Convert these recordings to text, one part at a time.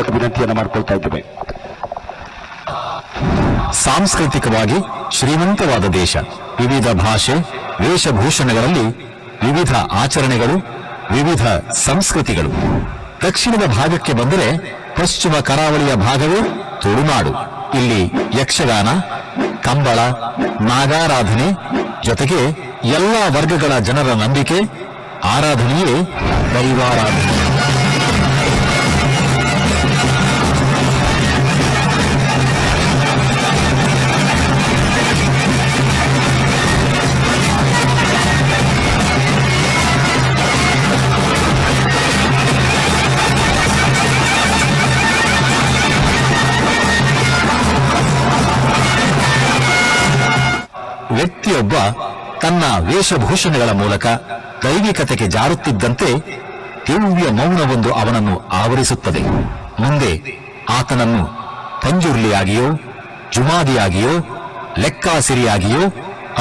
ವಿನಂತಿಯನ್ನು ಮಾಡಿಕೊಳ್ತಾ ಇದ್ದೇವೆ. ಸಾಂಸ್ಕೃತಿಕವಾಗಿ ಶ್ರೀಮಂತವಾದ ದೇಶ, ವಿವಿಧ ಭಾಷೆ, ವೇಷಭೂಷಣಗಳಲ್ಲಿ ವಿವಿಧ ಆಚರಣೆಗಳು, ವಿವಿಧ ಸಂಸ್ಕೃತಿಗಳು. ದಕ್ಷಿಣದ ಭಾಗಕ್ಕೆ ಬಂದರೆ ಪಶ್ಚಿಮ ಕರಾವಳಿಯ ಭಾಗವೇ ತುಳುನಾಡು. ಇಲ್ಲಿ ಯಕ್ಷಗಾನ, ಕಂಬಳ, ನಾಗಾರಾಧನೆ ಜೊತೆಗೆ ಎಲ್ಲಾ ವರ್ಗಗಳ ಜನರ ನಂಬಿಕೆ, ಆರಾಧನೆಯೇ ದೈವಾರಾಧನೆ. ವ್ಯಕ್ತಿಯೊಬ್ಬ ತನ್ನ ವೇಷಭೂಷಣಗಳ ಮೂಲಕ ದೈವಿಕತೆಗೆ ಜಾರುತ್ತಿದ್ದಂತೆ ದಿವ್ಯ ಮೌನವೊಂದು ಅವನನ್ನು ಆವರಿಸುತ್ತದೆ. ಮುಂದೆ ಆತನನ್ನು ಪಂಜುರ್ಲಿಯಾಗಿಯೋ, ಜುಮಾದಿಯಾಗಿಯೋ, ಲೆಕ್ಕಾಸಿರಿಯಾಗಿಯೋ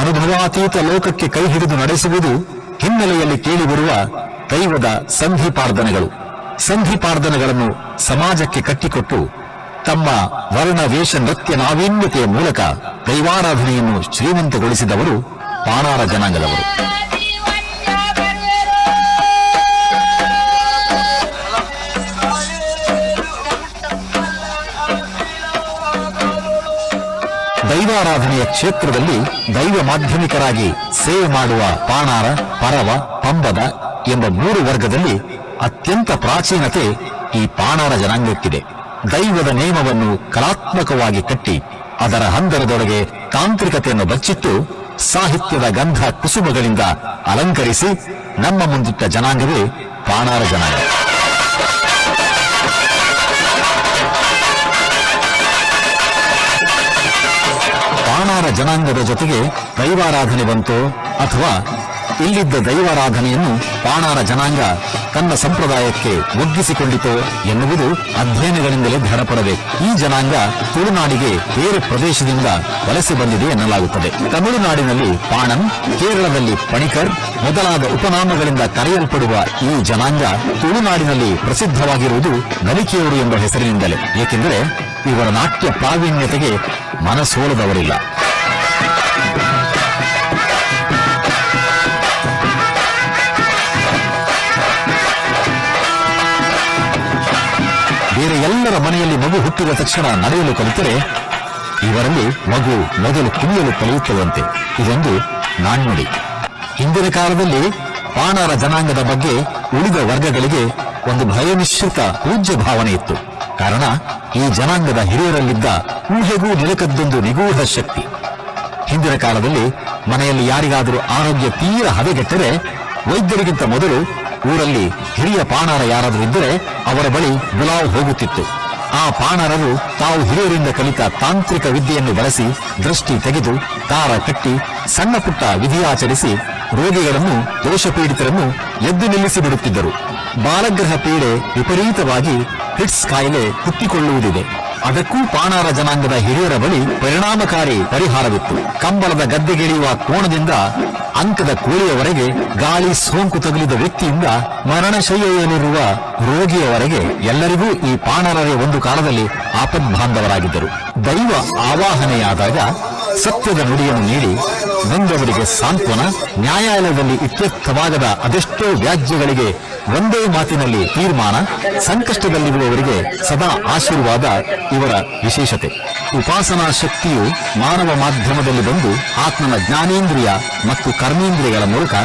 ಅನುಭವಾತೀತ ಲೋಕಕ್ಕೆ ಕೈ ಹಿಡಿದು ನಡೆಸುವುದು ಹಿನ್ನೆಲೆಯಲ್ಲಿ ಕೇಳಿಬರುವ ದೈವದ ಸಂಧಿಪಾರ್ಧನೆಗಳು. ಸಂಧಿಪಾರ್ಧನೆಗಳನ್ನು ಸಮಾಜಕ್ಕೆ ಕಟ್ಟಿಕೊಟ್ಟು ತಮ್ಮ ವರ್ಣ ವೇಷ ನೃತ್ಯ ನಾವೀನ್ಯತೆಯ ಮೂಲಕ ದೈವಾರಾಧನೆಯನ್ನು ಶ್ರೀಮಂತಗೊಳಿಸಿದವರು ಪಾಣಾರ ಜನಾಂಗದವರು. ದೈವಾರಾಧನೆಯ ಕ್ಷೇತ್ರದಲ್ಲಿ ದೈವ ಮಾಧ್ಯಮಿಕರಾಗಿ ಸೇವೆ ಮಾಡುವ ಪಾಣಾರ, ಪರವ, ಪಂಬದ ಎಂಬ 3 ವರ್ಗದಲ್ಲಿ ಅತ್ಯಂತ ಪ್ರಾಚೀನತೆ ಈ ಪಾಣಾರ ಜನಾಂಗಕ್ಕಿದೆ. ದೈವದ ನೇಮವನ್ನು ಕಲಾತ್ಮಕವಾಗಿ ಕಟ್ಟಿ ಅದರ ಹಂದರದೊಳಗೆ ತಾಂತ್ರಿಕತೆಯನ್ನು ಬಚ್ಚಿಟ್ಟು ಸಾಹಿತ್ಯದ ಗಂಧ ಕುಸುಮಗಳಿಂದ ಅಲಂಕರಿಸಿ ನಮ್ಮ ಮುಂದಿಟ್ಟ ಜನಾಂಗವೇ ಪಾಣಾರ ಜನಾಂಗ. ಪಾಣಾರ ಜನಾಂಗದ ಜೊತೆಗೆ ದೈವಾರಾಧನೆ ಬಂತೋ ಅಥವಾ ಇಲ್ಲಿದ್ದ ದೈವಾರಾಧನೆಯನ್ನು ಪಾಣಾರ ಜನಾಂಗ ತನ್ನ ಸಂಪ್ರದಾಯಕ್ಕೆ ಒಗ್ಗಿಸಿಕೊಂಡಿತೋ ಎನ್ನುವುದು ಅಧ್ಯಯನಗಳಿಂದಲೇ ದೃಢಪಡಬೇಕು. ಈ ಜನಾಂಗ ತುಳುನಾಡಿಗೆ ಬೇರೆ ಪ್ರದೇಶದಿಂದ ವಲಸೆ ಬಂದಿದೆ ಎನ್ನಲಾಗುತ್ತದೆ. ತಮಿಳುನಾಡಿನಲ್ಲಿ ಪಾಣನ್, ಕೇರಳದಲ್ಲಿ ಪಣಿಕರ್ ಮೊದಲಾದ ಉಪನಾಮಗಳಿಂದ ಕರೆಯಲ್ಪಡುವ ಈ ಜನಾಂಗ ತುಳುನಾಡಿನಲ್ಲಿ ಪ್ರಸಿದ್ಧವಾಗಿರುವುದು ನಲಿಕೆಯವರು ಎಂಬ ಹೆಸರಿನಿಂದಲೇ. ಏಕೆಂದರೆ ಇವರ ನಾಟ್ಯ ಪ್ರಾವೀಣ್ಯತೆಗೆ ಮನಸೋಲದವರಿಲ್ಲ. ಬೇರೆ ಎಲ್ಲರ ಮನೆಯಲ್ಲಿ ಮಗು ಹುಟ್ಟಿದ ತಕ್ಷಣ ನಡೆಯಲು ಕಲಿತರೆ ಇವರಲ್ಲಿ ಮಗು ಮೊದಲು ಕುಣಿಯಲು ಕಲಿಯುತ್ತದಂತೆ. ಇದೊಂದು ನಾಣ್ಣುಡಿ. ಹಿಂದಿನ ಕಾಲದಲ್ಲಿ ಪಾಣಾರ ಜನಾಂಗದ ಬಗ್ಗೆ ಉಳಿದ ವರ್ಗಗಳಿಗೆ ಒಂದು ಭಯಮಿಶ್ರಿತ ಪೂಜ್ಯ ಭಾವನೆ ಇತ್ತು. ಕಾರಣ ಈ ಜನಾಂಗದ ಹಿರಿಯರಲ್ಲಿದ್ದ ಊಹೆಗೂ ನಿಲಕದ್ದೊಂದು ನಿಗೂಢ ಶಕ್ತಿ. ಹಿಂದಿನ ಕಾಲದಲ್ಲಿ ಮನೆಯಲ್ಲಿ ಯಾರಿಗಾದರೂ ಆರೋಗ್ಯ ತೀರ ಹದಗೆಟ್ಟರೆ ವೈದ್ಯರಿಗಿಂತ ಮೊದಲು ಊರಲ್ಲಿ ಹಿರಿಯ ಪಾಣಾರ ಯಾರಾದರೂ ಇದ್ದರೆ ಅವರ ಬಳಿ ಬುಲಾವ್ ಹೋಗುತ್ತಿತ್ತು. ಆ ಪಾಣಾರರು ತಾವು ಹಿರಿಯರಿಂದ ಕಲಿತ ತಾಂತ್ರಿಕ ವಿದ್ಯೆಯನ್ನು ಬಳಸಿ ದೃಷ್ಟಿ ತೆಗೆದು ದಾರ ಕಟ್ಟಿ ಸಣ್ಣ ಪುಟ್ಟ ವಿಧಿಯಾಚರಿಸಿ ರೋಗಿಗಳನ್ನು, ದೋಷಪೀಡಿತರನ್ನು ಎದ್ದು ನಿಲ್ಲಿಸಿ ಬಿಡುತ್ತಿದ್ದರು. ಬಾಲಗ್ರಹ ಪೀಡೆ ವಿಪರೀತವಾಗಿ ಹಿಟ್ಸ್ ಕಾಯಿಲೆ ಹುಟ್ಟಿಕೊಳ್ಳುವುದಿದೆ. ಅದಕ್ಕೂ ಪಾಣಾರ ಜನಾಂಗದ ಹಿರಿಯರ ಬಳಿ ಪರಿಣಾಮಕಾರಿ ಪರಿಹಾರವಿತ್ತು. ಕಂಬಳದ ಗದ್ದೆಗಿಳಿಯುವ ಕೋಣದಿಂದ ಅಂಕದ ಕೋಳಿಯವರೆಗೆ, ಗಾಳಿ ಸೋಂಕು ತಗುಲಿದ ವ್ಯಕ್ತಿಯಿಂದ ಮರಣಶಯ್ಯೆಯಲ್ಲಿರುವ ರೋಗಿಯವರೆಗೆ ಎಲ್ಲರಿಗೂ ಈ ಪಾಣಾರರೇ ಒಂದು ಕಾಲದಲ್ಲಿ ಆಪದ್ಬಾಂಧವರಾಗಿದ್ದರು. ದೈವ ಆವಾಹನೆಯಾದಾಗ ಸತ್ಯದ ನುಡಿಯನ್ನು ನೀಡಿ ನೊಂದವರಿಗೆ ಸಾಂತ್ವನ, ನ್ಯಾಯಾಲಯದಲ್ಲಿ ಇತ್ಯರ್ಥವಾಗದ ಅದೆಷ್ಟೋ ವ್ಯಾಜ್ಯಗಳಿಗೆ ಒಂದೇ ಮಾತಿನಲ್ಲಿ ತೀರ್ಮಾನ, ಸಂಕಷ್ಟದಲ್ಲಿರುವವರಿಗೆ ಸದಾ ಆಶೀರ್ವಾದ ಇವರ ವಿಶೇಷತೆ. ಉಪಾಸನಾ ಶಕ್ತಿಯು ಮಾನವ ಮಾಧ್ಯಮದಲ್ಲಿ ಬಂದು ಆತ್ಮನ ಜ್ಞಾನೇಂದ್ರಿಯ ಮತ್ತು ಕರ್ಮೇಂದ್ರಿಯಗಳ ಮೂಲಕ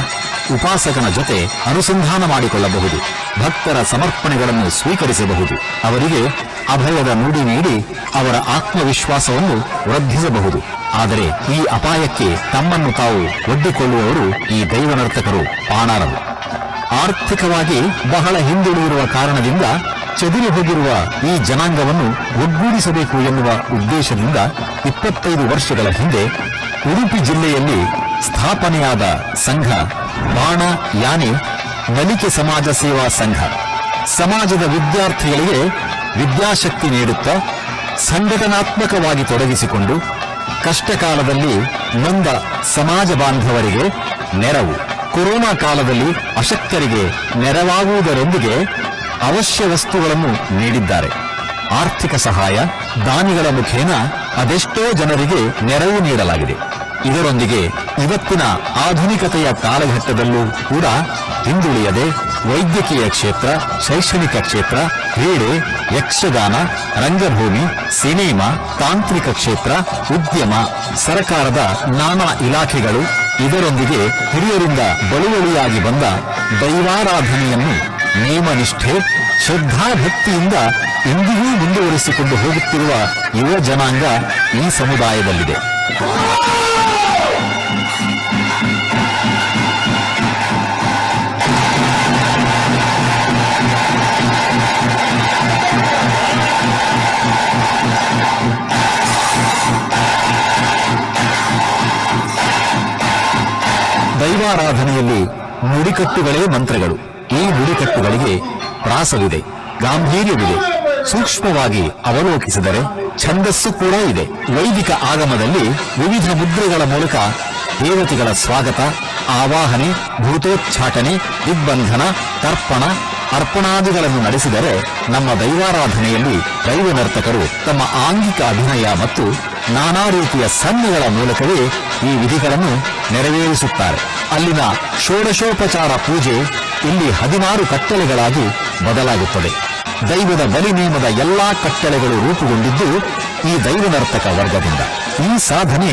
ಉಪಾಸಕನ ಜೊತೆ ಅನುಸಂಧಾನ ಮಾಡಿಕೊಳ್ಳಬಹುದು. ಭಕ್ತರ ಸಮರ್ಪಣೆಗಳನ್ನು ಸ್ವೀಕರಿಸಬಹುದು. ಅವರಿಗೆ ಅಭಯದ ನುಡಿ ನೀಡಿ ಅವರ ಆತ್ಮವಿಶ್ವಾಸವನ್ನು ವೃದ್ಧಿಸಬಹುದು. ಆದರೆ ಈ ಅಪಾಯಕ್ಕೆ ತಮ್ಮನ್ನು ತಾವು ಒಡ್ಡಿಕೊಳ್ಳುವವರು ಈ ದೈವನರ್ತಕರು, ಪಾಣಾರರು. ಆರ್ಥಿಕವಾಗಿ ಬಹಳ ಹಿಂದುಳಿದಿರುವ ಕಾರಣದಿಂದ ಚದುರಿ ಹೋಗಿರುವ ಈ ಜನಾಂಗವನ್ನು ಒಗ್ಗೂಡಿಸಬೇಕು ಎನ್ನುವ ಉದ್ದೇಶದಿಂದ 25 ವರ್ಷಗಳ ಹಿಂದೆ ಉಡುಪಿ ಜಿಲ್ಲೆಯಲ್ಲಿ ಸ್ಥಾಪನೆಯಾದ ಸಂಘ ಬಾಣ ಯಾನೆ ನಲಿಕೆ ಸಮಾಜ ಸೇವಾ ಸಂಘ ಸಮಾಜದ ವಿದ್ಯಾರ್ಥಿಗಳಿಗೆ ವಿದ್ಯಾಶಕ್ತಿ ನೀಡುತ್ತಾ ಸಂಘಟನಾತ್ಮಕವಾಗಿ ತೊಡಗಿಸಿಕೊಂಡು ಕಷ್ಟಕಾಲದಲ್ಲಿ ನೊಂದ ಸಮಾಜ ಬಾಂಧವರಿಗೆ ನೆರವು, ಕೊರೋನಾ ಕಾಲದಲ್ಲಿ ಅಶಕ್ತರಿಗೆ ನೆರವಾಗುವುದರೊಂದಿಗೆ ಅವಶ್ಯ ವಸ್ತುಗಳನ್ನು ನೀಡಿದ್ದಾರೆ. ಆರ್ಥಿಕ ಸಹಾಯ, ದಾನಿಗಳ ಮುಖೇನ ಅದೆಷ್ಟೋ ಜನರಿಗೆ ನೆರವು ನೀಡಲಾಗಿದೆ. ಇದರೊಂದಿಗೆ ಇವತ್ತಿನ ಆಧುನಿಕತೆಯ ಕಾಲಘಟ್ಟದಲ್ಲೂ ಕೂಡ ಹಿಂದುಳಿಯದೆ ವೈದ್ಯಕೀಯ ಕ್ಷೇತ್ರ, ಶೈಕ್ಷಣಿಕ ಕ್ಷೇತ್ರ, ಕ್ರೀಡೆ, ಯಕ್ಷಗಾನ, ರಂಗಭೂಮಿ, ಸಿನಿಮಾ, ತಾಂತ್ರಿಕ ಕ್ಷೇತ್ರ, ಉದ್ಯಮ, ಸರ್ಕಾರದ ನಾನಾ ಇಲಾಖೆಗಳು ಇದರೊಂದಿಗೆ ಹಿರಿಯರಿಂದ ಬಳುವಳಿಯಾಗಿ ಬಂದ ದೈವಾರಾಧನೆಯನ್ನು ನೇಮನಿಷ್ಠೆ, ಶ್ರದ್ಧಾಭಕ್ತಿಯಿಂದ ಇಂದಿಗೂ ಮುಂದುವರಿಸಿಕೊಂಡು ಹೋಗುತ್ತಿರುವ ಯುವ ಜನಾಂಗ ಈ ಸಮುದಾಯದಲ್ಲಿದೆ. ದೈವಾರಾಧನೆಯಲ್ಲಿ ನುಡಿಕಟ್ಟುಗಳೇ ಮಂತ್ರಗಳು. ಈ ನುಡಿಕಟ್ಟುಗಳಿಗೆ ಪ್ರಾಸವಿದೆ, ಗಾಂಭೀರ್ಯವಿದೆ. ಸೂಕ್ಷ್ಮವಾಗಿ ಅವಲೋಕಿಸಿದರೆ ಛಂದಸ್ಸು ಕೂಡ ಇದೆ. ವೈದಿಕ ಆಗಮದಲ್ಲಿ ವಿವಿಧ ಮುದ್ರೆಗಳ ಮೂಲಕ ದೇವತೆಗಳ ಸ್ವಾಗತ, ಆವಾಹನೆ, ಭೂತೋಚ್ಚಾಟನೆ, ದಿಗ್ಬಂಧನ, ತರ್ಪಣ, ಅರ್ಪಣಾದಿಗಳನ್ನು ನಡೆಸಿದರೆ, ನಮ್ಮ ದೈವಾರಾಧನೆಯಲ್ಲಿ ದೈವ ನರ್ತಕರು ತಮ್ಮ ಆಂಗಿಕ ಅಭಿನಯ ಮತ್ತು ನಾನಾ ರೀತಿಯ ಸನ್ನೆಗಳ ಮೂಲಕವೇ ಈ ವಿಧಿಗಳನ್ನು ನೆರವೇರಿಸುತ್ತಾರೆ. ಅಲ್ಲಿನ ಷೋಡಶೋಪಚಾರ ಪೂಜೆ ಇಲ್ಲಿ 16 ಕಟ್ಟಳೆಗಳಾಗಿ ಬದಲಾಗುತ್ತದೆ. ದೈವದ ಬಲಿ ನೇಮದ ಎಲ್ಲಾ ಕಟ್ಟಳೆಗಳು ರೂಪುಗೊಂಡಿದ್ದು ಈ ದೈವನರ್ತಕ ವರ್ಗದಿಂದ. ಈ ಸಾಧನೆ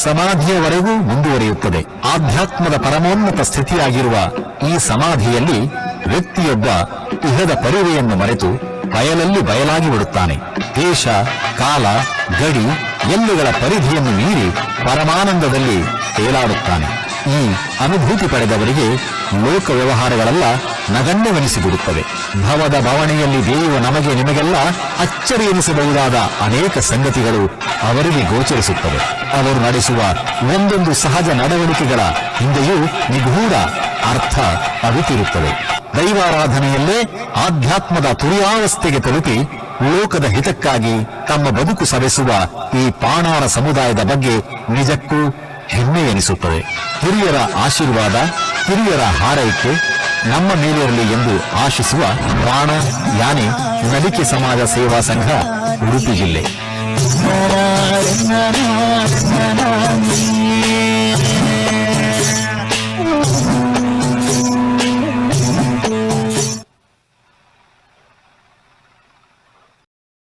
ಸಮಾಧಿಯವರೆಗೂ ಮುಂದುವರಿಯುತ್ತದೆ. ಆಧ್ಯಾತ್ಮದ ಪರಮೋನ್ನತ ಸ್ಥಿತಿಯಾಗಿರುವ ಈ ಸಮಾಧಿಯಲ್ಲಿ ವ್ಯಕ್ತಿಯೊಬ್ಬ ಇಹದ ಪರಿವೆಯನ್ನು ಮರೆತು ಬಯಲಲ್ಲಿ ಬಯಲಾಗಿ ಬಿಡುತ್ತಾನೆ. ದೇಶ, ಕಾಲ, ಗಡಿ, ಎಲ್ಲುಗಳ ಪರಿಧಿಯನ್ನು ಮೀರಿ ಪರಮಾನಂದದಲ್ಲಿ ತೇಲಾಡುತ್ತಾನೆ. ಈ ಅನುಭೂತಿ ಪಡೆದವರಿಗೆ ಲೋಕ ವ್ಯವಹಾರಗಳೆಲ್ಲ ನಗಣ್ಯವೆನಿಸಿಬಿಡುತ್ತವೆ. ಭವದ ಬವಣೆಯಲ್ಲಿ ಬೇಯುವ ನಮಗೆ ನಿಮಗೆಲ್ಲ ಅಚ್ಚರಿ ಎನಿಸಬಹುದಾದ ಅನೇಕ ಸಂಗತಿಗಳು ಅವರಿಗೆ ಗೋಚರಿಸುತ್ತವೆ. ಅವರು ನಡೆಸುವ ಒಂದೊಂದು ಸಹಜ ನಡವಳಿಕೆಗಳ ಹಿಂದೆಯೂ ನಿಗೂಢ ಅರ್ಥ ಅವಿತಿರುತ್ತವೆ. ದೈವಾರಾಧನೆಯಲ್ಲೇ ಆಧ್ಯಾತ್ಮದ ತುರಿಯಾವಸ್ಥೆಗೆ ತಲುಪಿ ಲೋಕದ ಹಿತಕ್ಕಾಗಿ ತಮ್ಮ ಬದುಕು ಸವೆಸುವ ಈ ಪಾಣಾರ ಸಮುದಾಯದ ಬಗ್ಗೆ ನಿಜಕ್ಕೂ ಹೆಮ್ಮೆ ಎನಿಸುತ್ತದೆ. ಹಿರಿಯರ ಆಶೀರ್ವಾದ, ಹಿರಿಯರ ಹಾರೈಕೆ ನಮ್ಮ ಮೇಲಿರಲಿ ಎಂದು ಆಶಿಸುವ ಬಾಣ ಯಾನೆ ನಡಿಕೆ ಸಮಾಜ ಸೇವಾ ಸಂಘ, ಉಡುಪಿ ಜಿಲ್ಲೆ.